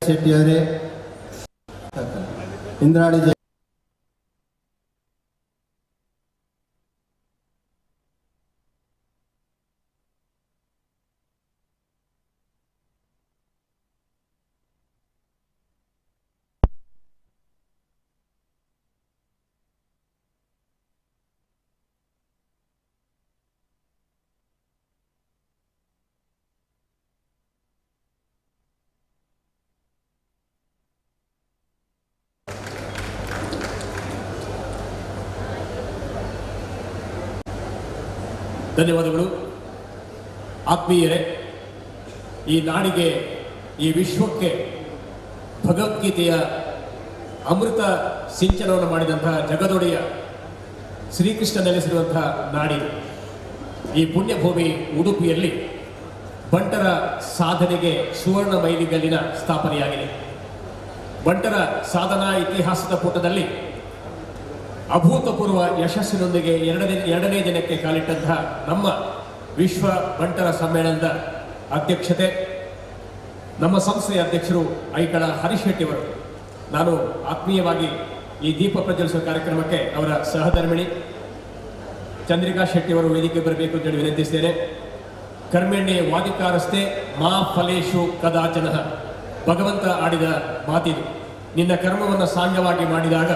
ಶೆಟ್ಟಿಯವರೇ, ಇಂದ್ರಾಣಿ ಧನ್ಯವಾದಗಳು. ಆತ್ಮೀಯರೇ, ಈ ನಾಡಿಗೆ, ಈ ವಿಶ್ವಕ್ಕೆ ಭಗವದ್ಗೀತೆಯ ಅಮೃತ ಸಿಂಚನವನ್ನು ಮಾಡಿದಂತಹ ಜಗದೊಡೆಯ ಶ್ರೀಕೃಷ್ಣ ನೆಲೆಸಿರುವಂತಹ ನಾಡಿ ಈ ಪುಣ್ಯಭೂಮಿ ಉಡುಪಿಯಲ್ಲಿ ಬಂಟರ ಸಾಧನೆಗೆ ಸುವರ್ಣ ಮೈಲಿಗಲ್ಲಿನ ಸ್ಥಾಪನೆಯಾಗಿದೆ. ಬಂಟರ ಸಾಧನಾ ಇತಿಹಾಸದ ಪುಟದಲ್ಲಿ ಅಭೂತಪೂರ್ವ ಯಶಸ್ಸಿನೊಂದಿಗೆ ಎರಡನೇ ದಿನಕ್ಕೆ ಕಾಲಿಟ್ಟಂತಹ ನಮ್ಮ ವಿಶ್ವ ಬಂಟರ ಸಮ್ಮೇಳನದ ಅಧ್ಯಕ್ಷತೆ ನಮ್ಮ ಸಂಸ್ಥೆಯ ಅಧ್ಯಕ್ಷರು ಐಕಳ ಹರೀಶ್ ಶೆಟ್ಟಿಯವರು. ನಾನು ಆತ್ಮೀಯವಾಗಿ ಈ ದೀಪ ಪ್ರಜ್ವಲಿಸುವ ಕಾರ್ಯಕ್ರಮಕ್ಕೆ ಅವರ ಸಹಧರ್ಮಿಣಿ ಚಂದ್ರಿಕಾ ಶೆಟ್ಟಿಯವರು ವೇದಿಕೆ ಬರಬೇಕು ಅಂತ ಹೇಳಿ ವಿನಂತಿಸ್ತೇನೆ. ಕರ್ಮೆಣ್ಣೆ ವಾದಿಕಾರಸ್ತೆ ಮಾ ಫಲೇಶು ಕದಾಚನಃ. ಭಗವಂತ ಆಡಿದ ಮಾತಿದು. ನಿನ್ನ ಕರ್ಮವನ್ನು ಸಾಂಗವಾಗಿ ಮಾಡಿದಾಗ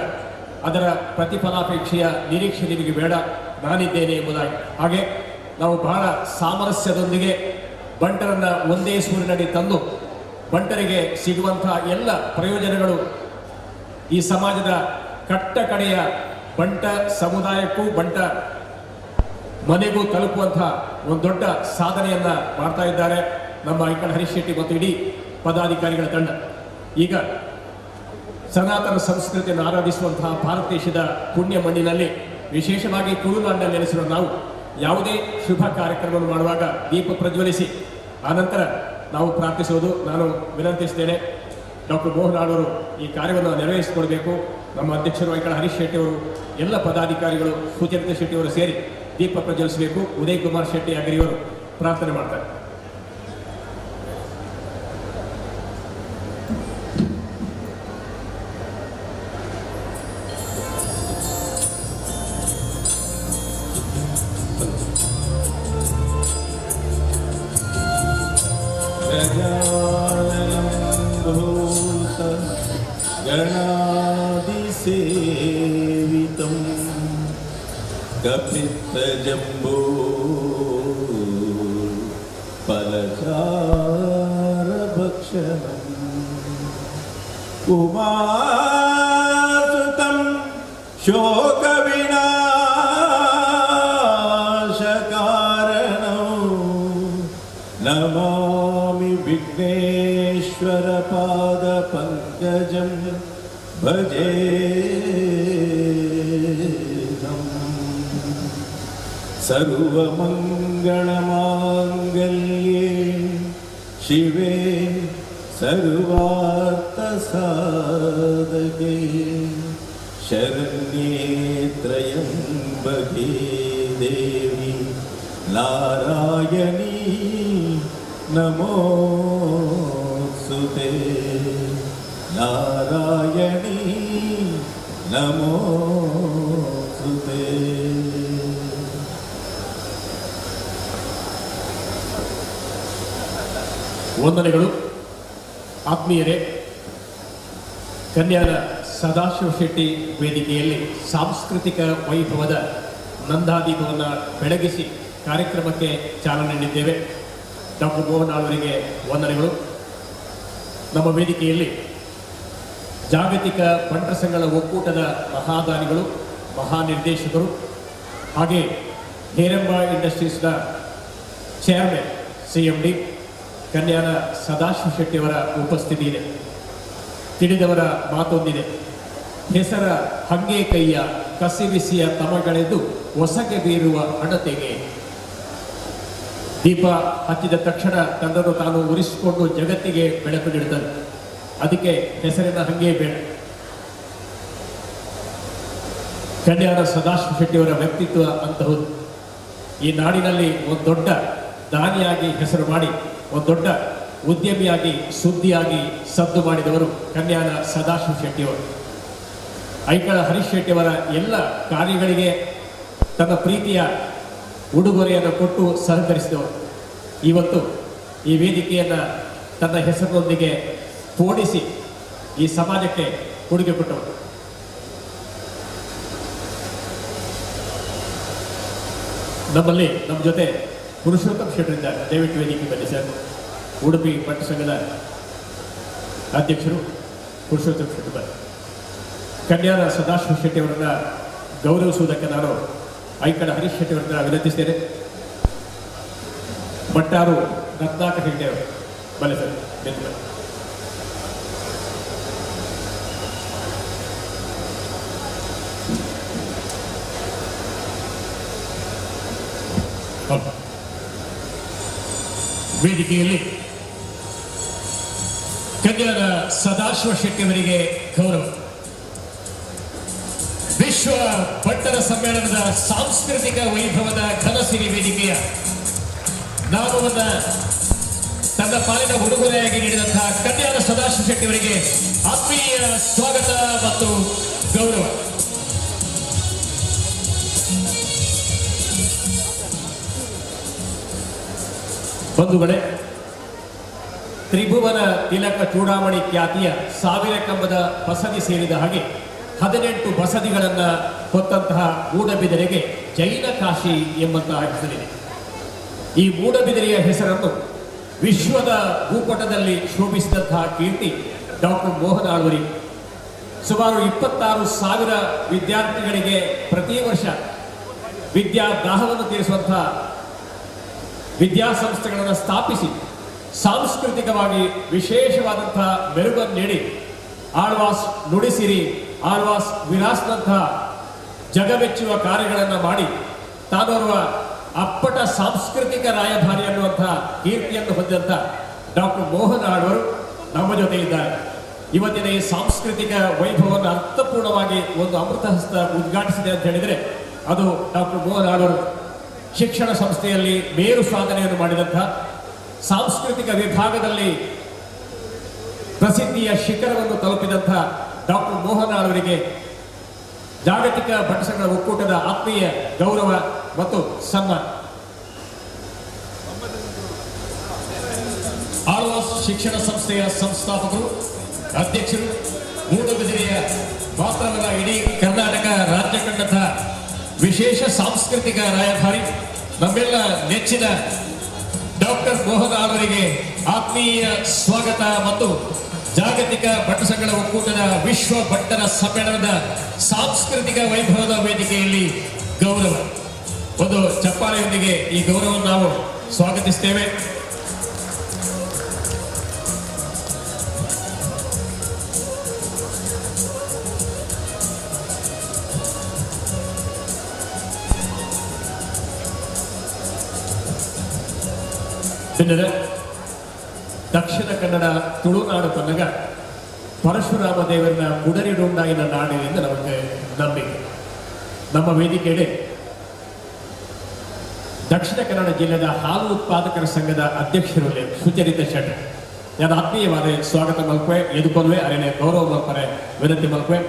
ಅದರ ಪ್ರತಿಫಲಾಪೇಕ್ಷೆಯ ನಿರೀಕ್ಷೆ ನಿನಗೆ ಬೇಡ, ನಾನಿದ್ದೇನೆ ಎಂಬುದಾಗಿ. ಹಾಗೆ ನಾವು ಬಹಳ ಸಾಮರಸ್ಯದೊಂದಿಗೆ ಬಂಟರನ್ನ ಒಂದೇ ಸೂರಿನಡಿ ತಂದು ಬಂಟರಿಗೆ ಸಿಗುವಂತಹ ಎಲ್ಲ ಪ್ರಯೋಜನಗಳು ಈ ಸಮಾಜದ ಕಟ್ಟ ಕಡೆಯ ಬಂಟ ಸಮುದಾಯಕ್ಕೂ ಬಂಟ ಮನೆಗೂ ತಲುಪುವಂತಹ ಒಂದು ದೊಡ್ಡ ಸಾಧನೆಯನ್ನ ಮಾಡ್ತಾ ಇದ್ದಾರೆ ನಮ್ಮ ಐಕಳ ಹರೀಶ್ ಶೆಟ್ಟಿ ಮತ್ತು ಇಡೀ ಪದಾಧಿಕಾರಿಗಳ ತಂಡ. ಈಗ ಸನಾತನ ಸಂಸ್ಕೃತಿಯನ್ನು ಆರಾಧಿಸುವಂತಹ ಭಾರತ ದೇಶದ ಪುಣ್ಯ ಮಣ್ಣಿನಲ್ಲಿ, ವಿಶೇಷವಾಗಿ ತುಳುನಾಡಿನಲ್ಲಿ ನೆಲೆಸಿರುವ ನಾವು ಯಾವುದೇ ಶುಭ ಕಾರ್ಯಕ್ರಮವನ್ನು ಮಾಡುವಾಗ ದೀಪ ಪ್ರಜ್ವಲಿಸಿ ಆನಂತರ ನಾವು ಪ್ರಾರ್ಥಿಸುವುದು. ನಾನು ವಿನಂತಿಸ್ತೇನೆ, ಡಾಕ್ಟರ್ ಮೋಹನ್ ಆಳವರು ಈ ಕಾರ್ಯವನ್ನು ನೆರವೇರಿಸಿಕೊಳ್ಬೇಕು. ನಮ್ಮ ಅಧ್ಯಕ್ಷರು ಐಕಳ ಹರೀಶ್ ಶೆಟ್ಟಿ ಅವರು, ಎಲ್ಲ ಪದಾಧಿಕಾರಿಗಳು, ಸುಚರಿತಾ ಶೆಟ್ಟಿಯವರು ಸೇರಿ ದೀಪ ಪ್ರಜ್ವಲಿಸಬೇಕು. ಉದಯ್ ಕುಮಾರ್ ಶೆಟ್ಟಿ ಅಗರಿಯವರು ಪ್ರಾರ್ಥನೆ ಮಾಡ್ತಾರೆ. गणादिसेवितं कपित्तजम्बो फलचारभक्षणम् उमासुतं शोकविनाशकारणं नमामि विघ्नेश्वरपादपङ्कजं भजे सर्वमङ्गलमाङ्गल्ये शिवे सर्वार्थसाधके शरण्ये त्र्यम्बके देवी नारायणी नमोस्तुते नारायणी नमोस्तुते. ವಂದನೆಗಳು. ಆತ್ಮೀಯರೇ, ಕನ್ಯಾನ ಸದಾಶಿವ ಶೆಟ್ಟಿ ವೇದಿಕೆಯಲ್ಲಿ ಸಾಂಸ್ಕೃತಿಕ ವೈಭವದ ನಂದಾದೀಪವನ್ನು ಬೆಳಗಿಸಿ ಕಾರ್ಯಕ್ರಮಕ್ಕೆ ಚಾಲನೆ ನೀಡಿದ್ದೇವೆ. ಡಾಕ್ಟರ್ ಮೋಹನ್ ಅವರಿಗೆ ವಂದನೆಗಳು. ನಮ್ಮ ವೇದಿಕೆಯಲ್ಲಿ ಜಾಗತಿಕ ಬಂಟರ ಸಂಘಗಳ ಒಕ್ಕೂಟದ ಮಹಾದಾನಿಗಳು, ಮಹಾನಿರ್ದೇಶಕರು, ಹಾಗೆ ಹೇರಂಬ ಇಂಡಸ್ಟ್ರೀಸ್ನ ಚೇರ್ಮನ್ CMD ಕನ್ಯಾನ ಸದಾಶಿವ ಶೆಟ್ಟಿಯವರ ಉಪಸ್ಥಿತಿ ಇದೆ. ತಿಳಿದವರ ಮಾತೊಂದಿದೆ, ಹೆಸರ ಹಂಗೆ ಕೈಯ ಕಸಿವಿಸಿಯ ತಮಗಳೆದು ಹೊಸಗೆ ಬೀರುವ ಹಣತೆಗೆ. ದೀಪ ಹಚ್ಚಿದ ತಕ್ಷಣ ತನ್ನನ್ನು ತಾನು ಉರಿಸಿಕೊಂಡು ಜಗತ್ತಿಗೆ ಬೆಳಕು ನೀಡುತ್ತದೆ. ಅದಕ್ಕೆ ಹೆಸರಿನ ಹಂಗೆ ಬೇಡ. ಕನ್ಯಾನ ಸದಾಶಿವ ಶೆಟ್ಟಿಯವರ ವ್ಯಕ್ತಿತ್ವ ಅಂತಹುದು. ಈ ನಾಡಿನಲ್ಲಿ ಒಂದು ದೊಡ್ಡ ದಾನಿಯಾಗಿ ಹೆಸರು ಮಾಡಿ ಒಂದು ದೊಡ್ಡ ಉದ್ಯಮಿಯಾಗಿ ಸುದ್ದಿಯಾಗಿ ಸದ್ದು ಮಾಡಿದವರು ಕನ್ಯಾನ ಸದಾಶಿವ ಶೆಟ್ಟಿಯವರು. ಐಕಳ ಹರೀಶ್ ಶೆಟ್ಟಿಯವರ ಎಲ್ಲ ಕಾರ್ಯಗಳಿಗೆ ತನ್ನ ಪ್ರೀತಿಯ ಉಡುಗೊರೆಯನ್ನು ಕೊಟ್ಟು ಸಹಕರಿಸಿದವರು. ಇವತ್ತು ಈ ವೇದಿಕೆಯನ್ನು ತನ್ನ ಹೆಸರಿನೊಂದಿಗೆ ಪೋಣಿಸಿ ಈ ಸಮಾಜಕ್ಕೆ ಕೊಡುಗೆ ಕೊಟ್ಟವರು. ನಮ್ಮ ಜೊತೆ ಪುರುಷೋತ್ತಮ್ ಶೆಟ್ಟರಿದ್ದಾರೆ. ದಯವಿಟ್ಟು ವೇದಿಕೆ ಬನ್ನಿ ಸರ್. ಉಡುಪಿ ಪಟ್ಟ ಸಂಘದ ಅಧ್ಯಕ್ಷರು ಪುರುಷೋತ್ತಮ್ ಶೆಟ್ಟರ್. ಕನ್ಯಾನ ಸದಾಶಿವ ಶೆಟ್ಟಿಯವರನ್ನ ಗೌರವಿಸುವುದಕ್ಕೆ ನಾನು ಐಕಳ ಹರೀಶ್ ಶೆಟ್ಟಿಯವರನ್ನ ವಿನಂತಿಸ್ತೇನೆ. ಮಟ್ಟಾರು ರತ್ನಾಕರ್ ಹೆಗ್ಡೆ ಅವರು ಬನ್ನಿ ಸರ್. ವೇದಿಕೆಯಲ್ಲಿ ಕನ್ಯಾನ ಸದಾಶಿವ ಶೆಟ್ಟಿಯವರಿಗೆ ಗೌರವ. ವಿಶ್ವ ಭಟ್ಟರ ಸಮ್ಮೇಳನದ ಸಾಂಸ್ಕೃತಿಕ ವೈಭವದ ಕನಸಿರಿ ವೇದಿಕೆಯ ನಾಮವನ್ನು ತನ್ನ ಪಾಲಿನ ಉಡುಗೊರೆಯಾಗಿ ನೀಡಿದಂತಹ ಕನ್ಯಾನ ಸದಾಶಿವ ಶೆಟ್ಟಿಯವರಿಗೆ ಆತ್ಮೀಯ ಸ್ವಾಗತ ಮತ್ತು ಗೌರವ. ಬಂಧುಗಳೇ, ತ್ರಿಭುವನ ತಿಲಕ ಚೂಡಾಮಣಿ ಖ್ಯಾತಿಯ ಸಾವಿರ ಕಂಬದ ಬಸದಿ ಸೇರಿದ ಹಾಗೆ 18 ಬಸದಿಗಳನ್ನು ಹೊತ್ತಂತಹ ಮೂಡಬಿದಿರೆಗೆ ಜೈನ ಕಾಶಿ ಎಂಬಂತಹ ಹೆಸರಿದೆ. ಈ ಮೂಡಬಿದಿರೆಯ ಹೆಸರನ್ನು ವಿಶ್ವದ ಭೂಪಟದಲ್ಲಿ ಶೋಭಿಸಿದಂತಹ ಕೀರ್ತಿ ಡಾಕ್ಟರ್ ಮೋಹನ್ ಆಳ್ವರಿ. ಸುಮಾರು 26,000 ವಿದ್ಯಾರ್ಥಿಗಳಿಗೆ ಪ್ರತಿ ವರ್ಷ ವಿದ್ಯಾದಾಹವನ್ನು ತೀರಿಸುವಂತಹ ವಿದ್ಯಾಸಂಸ್ಥೆಗಳನ್ನು ಸ್ಥಾಪಿಸಿ ಸಾಂಸ್ಕೃತಿಕವಾಗಿ ವಿಶೇಷವಾದಂತಹ ಮೆರುಗನ್ನು ನೀಡಿ ಆಳ್ವಾಸ್ ನುಡಿಸಿರಿ, ಆಳ್ವಾಸ್ ವಿರಾಸ್ನಂತಹ ಜಗಮೆಚ್ಚುವ ಕಾರ್ಯಗಳನ್ನು ಮಾಡಿ ತಾನೋರ್ವ ಅಪ್ಪಟ ಸಾಂಸ್ಕೃತಿಕ ರಾಯಭಾರಿ ಅನ್ನುವಂತಹ ಕೀರ್ತಿಯನ್ನು ಹೊಂದಿದಂಥ ಡಾಕ್ಟರ್ ಮೋಹನ್ ಆಳ್ವರು ನಮ್ಮ ಜೊತೆ ಇದ್ದಾರೆ. ಇವತ್ತಿನ ಈ ಸಾಂಸ್ಕೃತಿಕ ವೈಭವವನ್ನು ಅರ್ಥಪೂರ್ಣವಾಗಿ ಒಂದು ಅಮೃತಹಸ್ತ ಉದ್ಘಾಟಿಸಿದೆ ಅಂತ ಹೇಳಿದರೆ ಅದು ಡಾಕ್ಟರ್ ಮೋಹನ್ ಆಳ್ವರು. ಶಿಕ್ಷಣ ಸಂಸ್ಥೆಯಲ್ಲಿ ಮೇರು ಸಾಧನೆಯನ್ನು ಮಾಡಿದಂತಹ, ಸಾಂಸ್ಕೃತಿಕ ವಿಭಾಗದಲ್ಲಿ ಪ್ರಸಿದ್ಧಿಯ ಶಿಖರವನ್ನು ತಲುಪಿದಂತಹ ಡಾಕ್ಟರ್ ಮೋಹನ್ ಆಳ್ವರಿಗೆ ಜಾಗತಿಕ ಭಟ್ಟಸಂಘ ಒಕ್ಕೂಟದ ಆತ್ಮೀಯ ಗೌರವ ಮತ್ತು ಸನ್ಮಾನ. ಆಳ್ವಾಸ್ ಶಿಕ್ಷಣ ಸಂಸ್ಥೆಯ ಸಂಸ್ಥಾಪಕರು, ಅಧ್ಯಕ್ಷರು, ಮೂಡಬಿದಿರೆಯ ಮಾತ್ರವಲ್ಲ ಇಡೀ ಕರ್ನಾಟಕ ರಾಜ್ಯ ಕಂಡಂತಹ ವಿಶೇಷ ಸಾಂಸ್ಕೃತಿಕ ರಾಯಭಾರಿ ನಮ್ಮೆಲ್ಲ ನೆಚ್ಚಿನ ಡಾಕ್ಟರ್ ಮೋಹನ್ ಆಳ್ವರಿಗೆ ಆತ್ಮೀಯ ಸ್ವಾಗತ ಮತ್ತು ಜಾಗತಿಕ ಭಟ್ಟಸಂಘ ಒಕ್ಕೂಟದ ವಿಶ್ವ ಭಟ್ಟರ ಸಮ್ಮೇಳನದ ಸಾಂಸ್ಕೃತಿಕ ವೈಭವದ ವೇದಿಕೆಯಲ್ಲಿ ಗೌರವ. ಒಂದು ಚಪ್ಪಾಳೆಯೊಂದಿಗೆ ಈ ಗೌರವವನ್ನು ನಾವು ಸ್ವಾಗತಿಸ್ತೇವೆ. ದಕ್ಷಿಣ ಕನ್ನಡ ತುಳುನಾಡು ಕನ್ನಗ ಪರಶುರಾಮ ದೇವರನ್ನ ಕುಡರಿಡುಂಡಾಯಿನ ನಾಡು ಎಂದು ನಮಗೆ ನಂಬಿಕೆ. ನಮ್ಮ ವೇದಿಕೆಯಲ್ಲಿ ದಕ್ಷಿಣ ಕನ್ನಡ ಜಿಲ್ಲೆಯ ಹಾಲು ಉತ್ಪಾದಕರ ಸಂಘದ ಅಧ್ಯಕ್ಷರು ಸುಚರಿತಾ ಶೆಟ್ಟರ್. ನಾನು ಆತ್ಮೀಯವಾದ ಸ್ವಾಗತ ಮಲ್ಪೆ ಎದುಕೊಲ್ವೆ ಅರೇನೆ ಗೌರವ ಮಲ್ಪರೆ ವಿನಂತಿ ಮಲ್ಪೆ.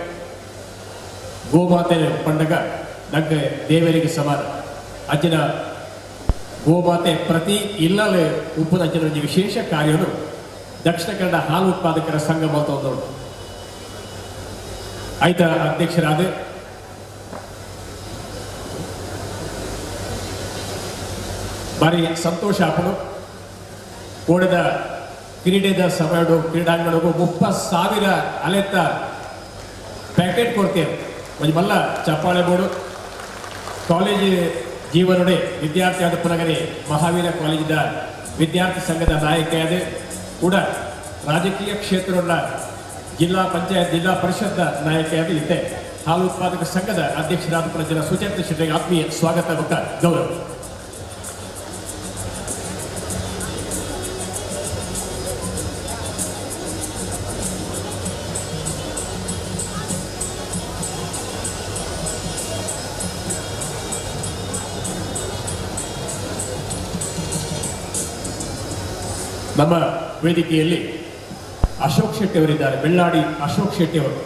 ಗೋಮಾತೆ ಪಂಡಗ ನಂಗೆ ದೇವರಿಗೆ ಸಮಾನ. ಅಜ್ಜಿನ ಗೋಮಾತೆ ಪ್ರತಿ ಇಲ್ಲಲೆ ಉಪ್ಪು ನಂಚಿನ ವಿಶೇಷ ಕಾರ್ಯವನ್ನು ದಕ್ಷಿಣ ಕನ್ನಡ ಹಾಲು ಉತ್ಪಾದಕರ ಸಂಘ ಮತ್ತು ಆಯ್ತ ಅಧ್ಯಕ್ಷರಾದ ಭಾರಿ ಸಂತೋಷ ಆಪಡು. ಓಡದ ಕ್ರೀಡೆದ ಸಮಯಡು ಕ್ರೀಡಾಂಗಣಗೂ 30,000 ಅಲೆತ್ತ ಪ್ಯಾಕೆಟ್ ಕೊಡ್ತೇವೆ. ಒಂದು ಮಲ್ಲ ಚಪ್ಪಾಳೆ ಬೋರ್ಡು ಕಾಲೇಜ್ ಜೀವನೊಡೆ ವಿದ್ಯಾರ್ಥಿ ಆದ ಪುನಗರೆ ಮಹಾವೀರ ಕಾಲೇಜಿನ ವಿದ್ಯಾರ್ಥಿ ಸಂಘದ ನಾಯಕಿಯಾದ ಕೂಡ ರಾಜಕೀಯ ಕ್ಷೇತ್ರದ ಜಿಲ್ಲಾ ಪಂಚಾಯತ್ ಜಿಲ್ಲಾ ಪರಿಷತ್ ನಾಯಕಿಯಾದ ಇದ್ದೆ. ಹಾಲು ಉತ್ಪಾದಕ ಸಂಘದ ಅಧ್ಯಕ್ಷರಾದ ಪ್ರಜರ ಸುಚರಿತಾ ಶೆಟ್ಟಿಗೆ ಆತ್ಮೀಯ ಸ್ವಾಗತ ಮತ್ತು ಗೌರವ. ನಮ್ಮ ವೇದಿಕೆಯಲ್ಲಿ ಅಶೋಕ್ ಶೆಟ್ಟಿ ಅವರಿದ್ದಾರೆ. ಬೆಳ್ಳಾಡಿ ಅಶೋಕ್ ಶೆಟ್ಟಿ ಅವರು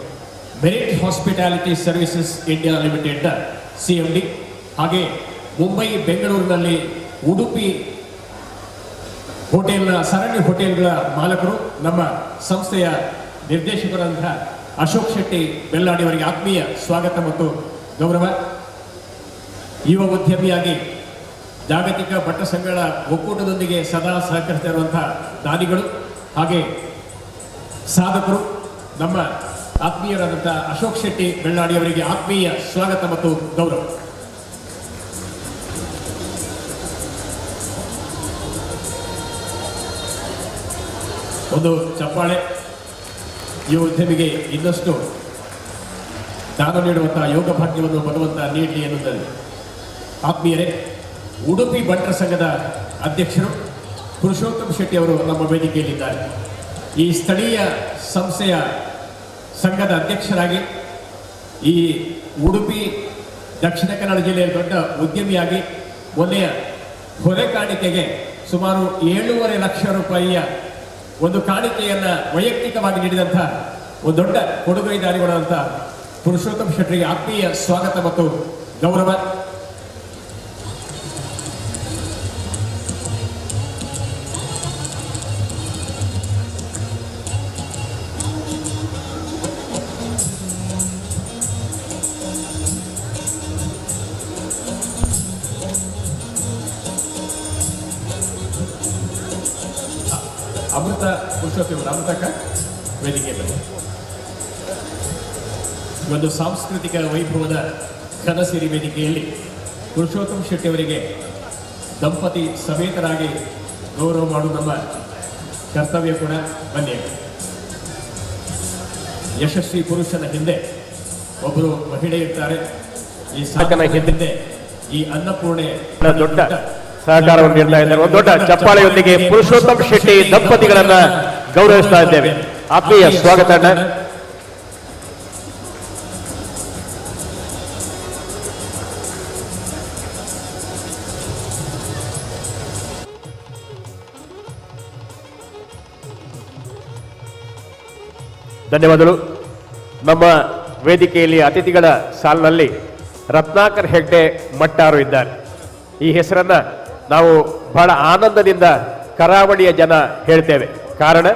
merit hospitality services India limited CMD, ಹಾಗೆ ಮುಂಬೈ ಬೆಂಗಳೂರಿನಲ್ಲಿ ಉಡುಪಿ ಹೋಟೆಲ್ನ ಸರಣಿ ಹೋಟೆಲ್ಗಳ ಮಾಲಕರು, ನಮ್ಮ ಸಂಸ್ಥೆಯ ನಿರ್ದೇಶಕರಾದಂತಹ ಅಶೋಕ್ ಶೆಟ್ಟಿ ಬೆಳ್ಳಾಡಿ ಅವರಿಗೆ ಆತ್ಮೀಯ ಸ್ವಾಗತ ಮತ್ತು ಗೌರವ. ಯುವ ಉದ್ಯಮಿಯಾಗಿ ಜಾಗತಿಕ ಬಟ್ಟ ಸಂಘಗಳ ಒಕ್ಕೂಟದೊಂದಿಗೆ ಸದಾ ಸಹಕರಿಸ್ತಾ ಇರುವಂತಹ ದಾನಿಗಳು ಹಾಗೆ ಸಾಧಕರು ನಮ್ಮ ಆತ್ಮೀಯರಾದಂತಹ ಅಶೋಕ್ ಶೆಟ್ಟಿ ಬೆಳ್ಳಾಡಿ ಅವರಿಗೆ ಆತ್ಮೀಯ ಸ್ವಾಗತ ಮತ್ತು ಗೌರವ. ಒಂದು ಚಪ್ಪಾಳೆ ಈ ಉದ್ಯಮಿಗೆ ಇನ್ನಷ್ಟು ದಾನ ನೀಡುವಂತಹ ಯೋಗ ಭಾಗ್ಯವನ್ನು ಭಗವಂತ ನೀಡಲಿ ಎನ್ನುತ್ತದೆ. ಆತ್ಮೀಯರೇ, ಉಡುಪಿ ಬಂಟರ ಸಂಘದ ಅಧ್ಯಕ್ಷರು ಪುರುಷೋತ್ತಮ್ ಶೆಟ್ಟಿ ಅವರು ನಮ್ಮ ವೇದಿಕೆಯಲ್ಲಿದ್ದಾರೆ. ಈ ಸ್ಥಳೀಯ ಸಂಸ್ಥೆಯ ಸಂಘದ ಅಧ್ಯಕ್ಷರಾಗಿ ಈ ಉಡುಪಿ ದಕ್ಷಿಣ ಕನ್ನಡ ಜಿಲ್ಲೆಯ ದೊಡ್ಡ ಉದ್ಯಮಿಯಾಗಿ ಮೊನ್ನೆಯ ಹೊರೆ ಕಾಣಿಕೆಗೆ ಸುಮಾರು 7.5 ಲಕ್ಷ ರೂಪಾಯಿಯ ಒಂದು ಕಾಣಿಕೆಯನ್ನು ವೈಯಕ್ತಿಕವಾಗಿ ನೀಡಿದಂತಹ ಒಂದು ದೊಡ್ಡ ಕೊಡುಗೈದಾರಿಗಳಾದಂತಹ ಪುರುಷೋತ್ತಮ್ ಶೆಟ್ಟಿಗೆ ಆತ್ಮೀಯ ಸ್ವಾಗತ ಮತ್ತು ಗೌರವ. ಅಮೃತ ಪುರುಷೋತ್ತಮ ಅಮೃತಕ್ಕ ವೇದಿಕೆಯಲ್ಲಿ ಒಂದು ಸಾಂಸ್ಕೃತಿಕ ವೈಭವದ ಕನಸಿರಿ ವೇದಿಕೆಯಲ್ಲಿ ಪುರುಷೋತ್ತಮ ಶೆಟ್ಟಿ ಅವರಿಗೆ ದಂಪತಿ ಸಮೇತರಾಗಿ ಗೌರವ ಮಾಡುವ ನಮ್ಮ ಕರ್ತವ್ಯ ಕೂಡ. ಬನ್ನಿ, ಯಶಸ್ವಿ ಪುರುಷನ ಹಿಂದೆ ಒಬ್ಬರು ಮಹಿಳೆ ಇರ್ತಾರೆ. ಈ ಸಾಧಕನ ಹಿಂದೆ ಈ ಅನ್ನಪೂರ್ಣೆ ದೊಡ್ಡ ಸಹಕಾರವನ್ನು ನೀಡ್ತಾ ಇದ್ದಾರೆ. ಒಂದು ದೊಡ್ಡ ಚಪ್ಪಾಳೆಯೊಂದಿಗೆ ಪುರುಷೋತ್ತಮ್ ಶೆಟ್ಟಿ ದಂಪತಿಗಳನ್ನ ಗೌರವಿಸ್ತಾ ಇದ್ದೇವೆ. ಆತ್ಮೀಯ ಸ್ವಾಗತ. ಧನ್ಯವಾದಗಳು. ನಮ್ಮ ವೇದಿಕೆಯಲ್ಲಿ ಅತಿಥಿಗಳ ಸಾಲಿನಲ್ಲಿ ರತ್ನಾಕರ್ ಹೆಗ್ಡೆ ಮಟ್ಟಾರು ಇದ್ದಾರೆ. ಈ ಹೆಸರನ್ನ ನಾವು ಬಹಳ ಆನಂದದಿಂದ ಕರಾವಳಿಯ ಜನ ಹೇಳ್ತೇವೆ. ಕಾರಣ,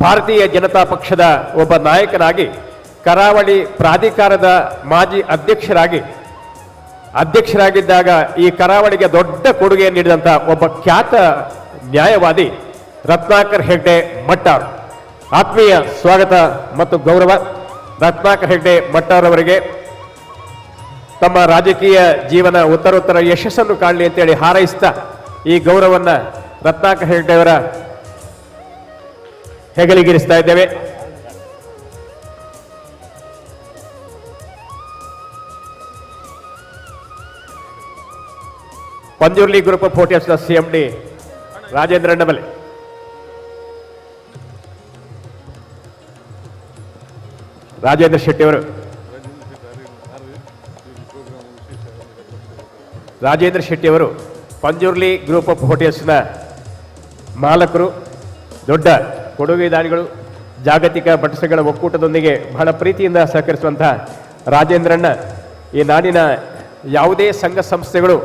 ಭಾರತೀಯ ಜನತಾ ಪಕ್ಷದ ಒಬ್ಬ ನಾಯಕನಾಗಿ ಕರಾವಳಿ ಪ್ರಾಧಿಕಾರದ ಮಾಜಿ ಅಧ್ಯಕ್ಷರಾಗಿದ್ದಾಗ ಈ ಕರಾವಳಿಗೆ ದೊಡ್ಡ ಕೊಡುಗೆ ನೀಡಿದಂಥ ಒಬ್ಬ ಖ್ಯಾತ ನ್ಯಾಯವಾದಿ ರತ್ನಾಕರ್ ಹೆಗ್ಡೆ ಮಟ್ಟಾರು. ಆತ್ಮೀಯ ಸ್ವಾಗತ ಮತ್ತು ಗೌರವ. ರತ್ನಾಕರ್ ಹೆಗ್ಡೆ ಮಟ್ಟಾರವರಿಗೆ ತಮ್ಮ ರಾಜಕೀಯ ಜೀವನ ಉತ್ತರೋತ್ತರ ಯಶಸ್ಸನ್ನು ಕಾಣಲಿ ಅಂತೇಳಿ ಹಾರೈಸ್ತಾ ಈ ಗೌರವವನ್ನ ರತ್ನಾಕರ್ ಹೆಗ್ಡೆ ಅವರ ಹೆಗಲಿಗಿರಿಸ್ತಾ ಇದ್ದೇವೆ. ಪಂಜುರ್ಲಿ ಗ್ರೂಪ್ ಆಫ್ ಹೋಟೆಲ್ಸ್ನ CMD ರಾಜೇಂದ್ರ ಅಣ್ಣಮಲೆ. ರಾಜೇಂದ್ರ ಶೆಟ್ಟಿ ಅವರು ಪಂಜುರ್ಲಿ ಗ್ರೂಪ್ ಆಫ್ ಹೋಟೆಲ್ಸ್ನ ಮಾಲಕರು, ದೊಡ್ಡ ಕೊಡುಗೆದಾರಿಗಳು, ಜಾಗತಿಕ ಬಟ್ಟಸಗಳ ಒಕ್ಕೂಟದೊಂದಿಗೆ ಬಹಳ ಪ್ರೀತಿಯಿಂದ ಸಹಕರಿಸುವಂತಹ ರಾಜೇಂದ್ರಣ್ಣ. ಈ ನಾಡಿನ ಯಾವುದೇ ಸಂಘ ಸಂಸ್ಥೆಗಳು